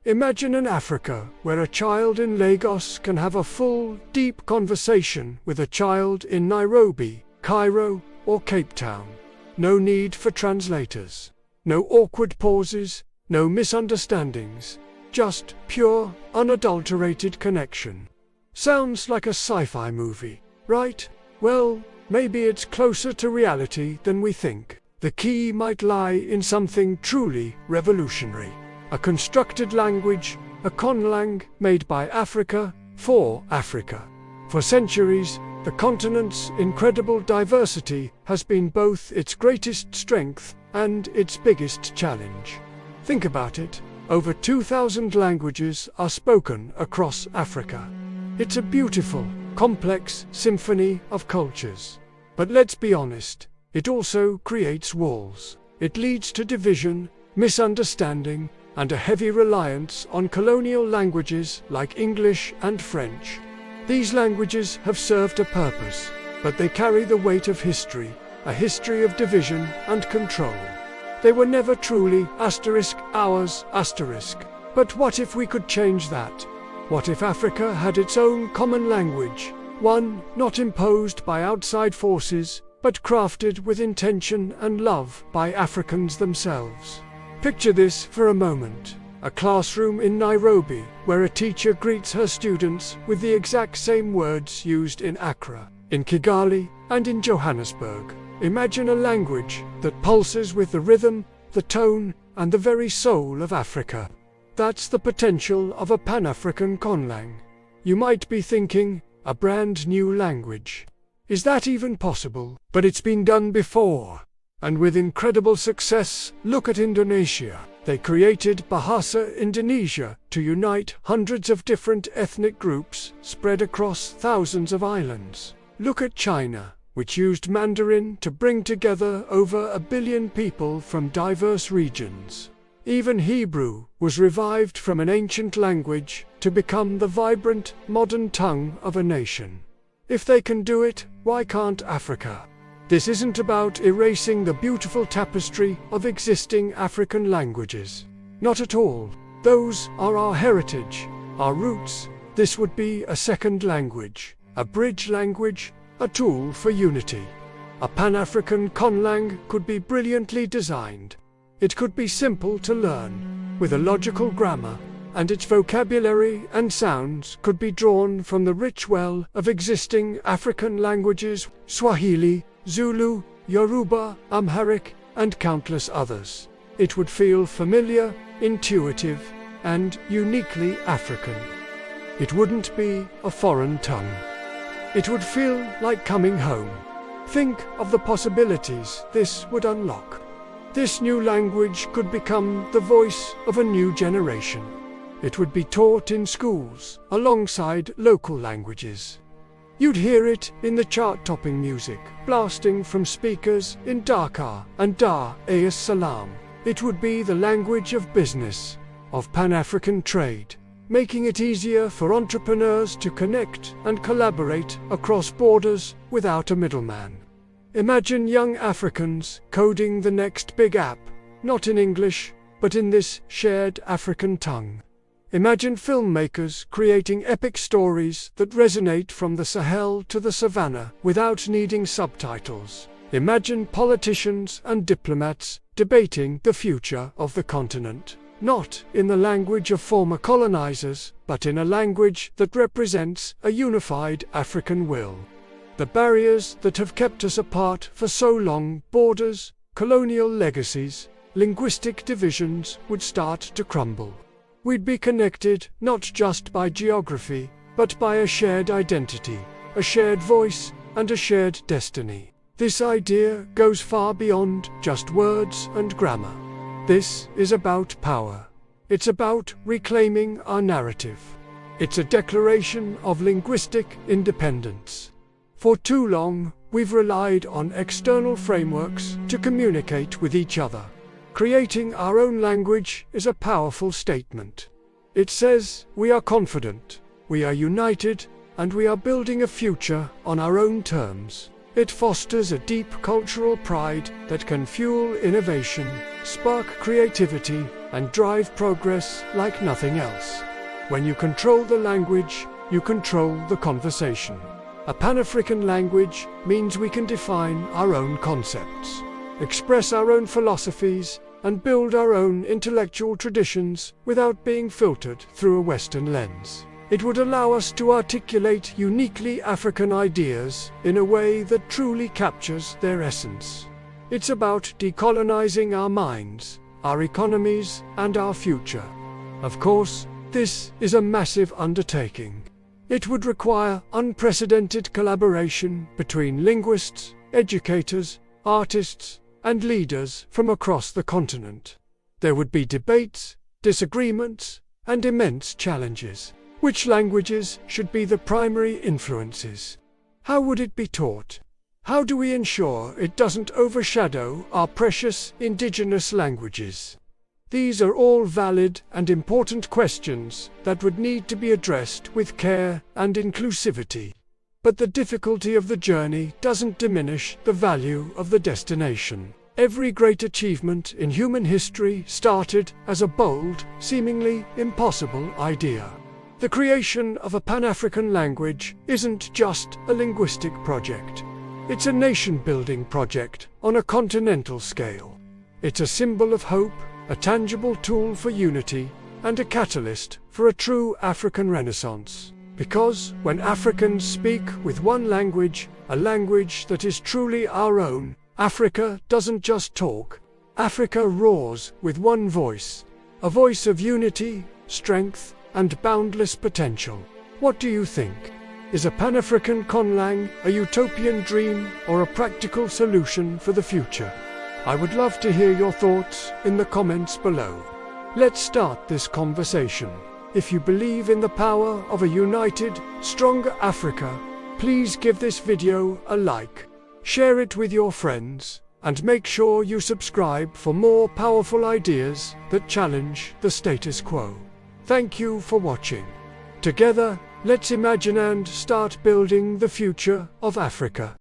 Imagine an Africa where a child in Lagos can have a full, deep conversation with a child in Nairobi, Cairo, or Cape Town. No need for translators. No awkward pauses, no misunderstandings. Just pure, unadulterated connection. Sounds like a sci-fi movie, right? Well, maybe it's closer to reality than we think. The key might lie in something truly revolutionary. A constructed language, a conlang made by Africa, for Africa. For centuries, the continent's incredible diversity has been both its greatest strength and its biggest challenge. Think about it. Over 2,000 languages are spoken across Africa. It's a beautiful, complex symphony of cultures. But let's be honest, it also creates walls. It leads to division, misunderstanding, and a heavy reliance on colonial languages like English and French. These languages have served a purpose, but they carry the weight of history, a history of division and control. They were never truly ours. But what if we could change that? What if Africa had its own common language, one not imposed by outside forces, but crafted with intention and love by Africans themselves? Picture this for a moment. A classroom in Nairobi, where a teacher greets her students with the exact same words used in Accra, in Kigali, and in Johannesburg. Imagine a language that pulses with the rhythm, the tone, and the very soul of Africa. That's the potential of a Pan-African conlang. You might be thinking, a brand new language. Is that even possible? But it's been done before. And with incredible success. Look at Indonesia. They created Bahasa Indonesia to unite hundreds of different ethnic groups spread across thousands of islands. Look at China, which used Mandarin to bring together over 1 billion people from diverse regions. Even Hebrew was revived from an ancient language to become the vibrant, modern tongue of a nation. If they can do it, why can't Africa? This isn't about erasing the beautiful tapestry of existing African languages. Not at all. Those are our heritage, our roots. This would be a second language, a bridge language, a tool for unity. A Pan-African conlang could be brilliantly designed. It could be simple to learn, with a logical grammar, and its vocabulary and sounds could be drawn from the rich well of existing African languages, Swahili, Zulu, Yoruba, Amharic, and countless others. It would feel familiar, intuitive, and uniquely African. It wouldn't be a foreign tongue. It would feel like coming home. Think of the possibilities this would unlock. This new language could become the voice of a new generation. It would be taught in schools alongside local languages. You'd hear it in the chart-topping music, blasting from speakers in Dakar and Dar es Salaam. It would be the language of business, of Pan-African trade, making it easier for entrepreneurs to connect and collaborate across borders without a middleman. Imagine young Africans coding the next big app, not in English, but in this shared African tongue. Imagine filmmakers creating epic stories that resonate from the Sahel to the savannah without needing subtitles. Imagine politicians and diplomats debating the future of the continent, not in the language of former colonizers, but in a language that represents a unified African will. The barriers that have kept us apart for so long, borders, colonial legacies, linguistic divisions, would start to crumble. We'd be connected not just by geography, but by a shared identity, a shared voice, and a shared destiny. This idea goes far beyond just words and grammar. This is about power. It's about reclaiming our narrative. It's a declaration of linguistic independence. For too long, we've relied on external frameworks to communicate with each other. Creating our own language is a powerful statement. It says we are confident, we are united, and we are building a future on our own terms. It fosters a deep cultural pride that can fuel innovation, spark creativity, and drive progress like nothing else. When you control the language, you control the conversation. A Pan-African language means we can define our own concepts, express our own philosophies, and build our own intellectual traditions without being filtered through a Western lens. It would allow us to articulate uniquely African ideas in a way that truly captures their essence. It's about decolonizing our minds, our economies, and our future. Of course, this is a massive undertaking. It would require unprecedented collaboration between linguists, educators, artists, and leaders from across the continent. There would be debates, disagreements, and immense challenges. Which languages should be the primary influences? How would it be taught? How do we ensure it doesn't overshadow our precious indigenous languages? These are all valid and important questions that would need to be addressed with care and inclusivity. But the difficulty of the journey doesn't diminish the value of the destination. Every great achievement in human history started as a bold, seemingly impossible idea. The creation of a Pan-African language isn't just a linguistic project. It's a nation-building project on a continental scale. It's a symbol of hope, a tangible tool for unity, and a catalyst for a true African Renaissance. Because when Africans speak with one language, a language that is truly our own, Africa doesn't just talk. Africa roars with one voice, a voice of unity, strength, and boundless potential. What do you think? Is a Pan-African conlang a utopian dream or a practical solution for the future? I would love to hear your thoughts in the comments below. Let's start this conversation. If you believe in the power of a united, stronger Africa, please give this video a like, share it with your friends, and make sure you subscribe for more powerful ideas that challenge the status quo. Thank you for watching. Together, let's imagine and start building the future of Africa.